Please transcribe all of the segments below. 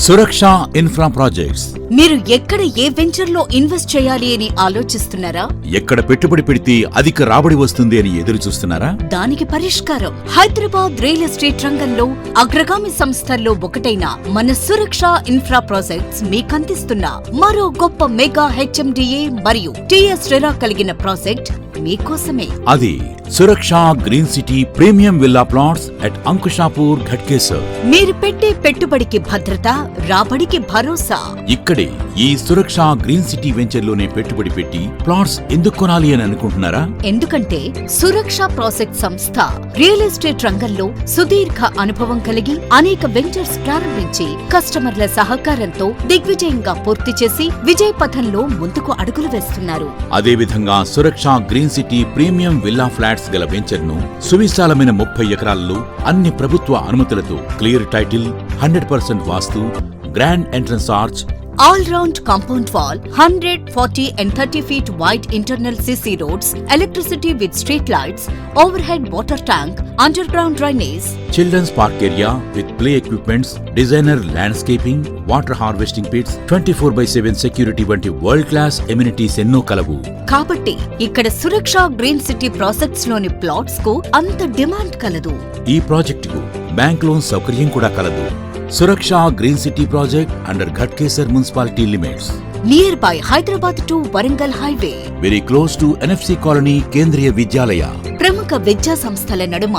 సురక్ష infra projects. మీరు ఎక్కడ ఏ venture లో ఇన్వెస్ట్ చేయాలి అని ఆలోచిస్తున్నారా? ఎక్కడ పెట్టుబడి పెడితే అధిక రాబడి వస్తుంది అని ఎదురు చూస్తున్నారా? దానికి పరిష్కారం హైదరాబాద్ రియల్ ఎస్టేట్ రంగంలో అగ్రగామి సంస్థల్లో ఒకటైన మన సురక్ష ఇన్ఫ్రా ప్రాజెక్ట్స్ మీకందిస్తున్న మరో గొప్ప మెగా హెచ్ఎండిఏ మరియు టిఎస్ రెరా కలిగిన ప్రాజెక్ట్ మీకోసమే. అది Suraksha green city premium villa plots at Ankushapur Ghatkesar. మీరు పెట్టే పెట్టుబడికి భద్రత, రాబడికి భరోసా. ఇక్కడే ఈ సురక్ష గ్రీన్ సిటీ వెంచర్ లోనే పెట్టుబడి పెట్టి ప్లాట్స్ ఎందుకు కొనాలి అని అనుకుంటున్నారా? ఎందుకంటే సురక్ష ప్రాజెక్ట్ సంస్థ రియల్ ఎస్టేట్ రంగంలో సుదీర్ఘ అనుభవం కలిగి అనేక వెంచర్స్ ప్రారంభించి కస్టమర్ల సహకారంతో దిగ్విజయంగా పూర్తి చేసి విజయ పథంలో ముందుకు అడుగులు వేస్తున్నారు. అదే విధంగా Suraksha green city premium villa flats గల వెంచర్ ను సువిశాలమైన 30 ఎకరాల్లో అన్ని ప్రభుత్వ అనుమతులతో clear title, 100% vastu, grand entrance arch, all-round compound wall, 100, 40 and 30 feet wide internal CC roads, electricity with street lights, overhead water tank, underground drainage, children's park area with play equipments, designer landscaping, water harvesting pits, 24/7 security వంటి world class amenities ఎన్నో కలవు. కాబట్టి ఇక్కడ సురక్ష green city projects లోని plots కు అంత demand కలదు. ఈ ప్రాజెక్టుకు బ్యాంక్ లోన్ సౌకర్యం కూడా కలదు. Suraksha green city project under Ghatkesar municipality limits, near by Hyderabad to Warangal highway, very close to NFC colony Kendriya Vidyalaya. ప్రముఖ విద్యా సంస్థల నడుమ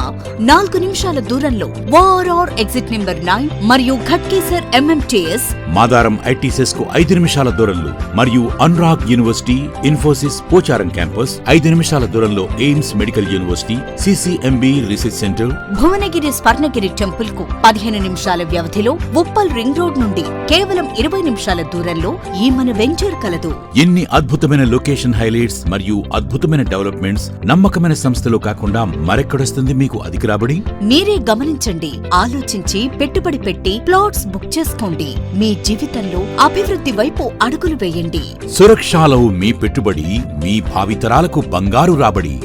4 నిమిషాల దూరంలో ఓఆర్ఆర్ ఎగ్జిట్ నెంబర్ 9 మరియు ఘట్కేసర్ ఎంఎంటీఎస్, మాదారం ఐటీసెస్ కు 5 నిమిషాల దూరంలో మరియు అనురాగ్ యూనివర్సిటీ, ఇన్ఫోసిస్ పోచారం క్యాంపస్ 5 నిమిషాల దూరంలో AIIMS medical university, CCMB research centre, Bhuvanagiri Swarnagiri temple కు 15 నిమిషాల వ్యవధిలో ఉప్పల్ రింగ్ రోడ్ నుండి కేవలం 20 నిమిషాల దూరంలో ఈ మన వెంచర్ కలదు. ఎన్ని అద్భుతమైన లొకేషన్ హైలైట్స్ మరియు అద్భుతమైన డెవలప్మెంట్స్ నమ్మకమైన సంస్థలో కాకుండా మరెక్కడొస్తుంది మీకు అధిక రాబడి? మీరే గమనించండి, ఆలోచించి పెట్టుబడి పెట్టి ప్లాట్స్ బుక్ చేసుకోండి. మీ జీవితంలో అభివృద్ధి వైపు అడుగులు వేయండి. సురక్షలో మీ పెట్టుబడి మీ భావితరాలకు బంగారు రాబడి.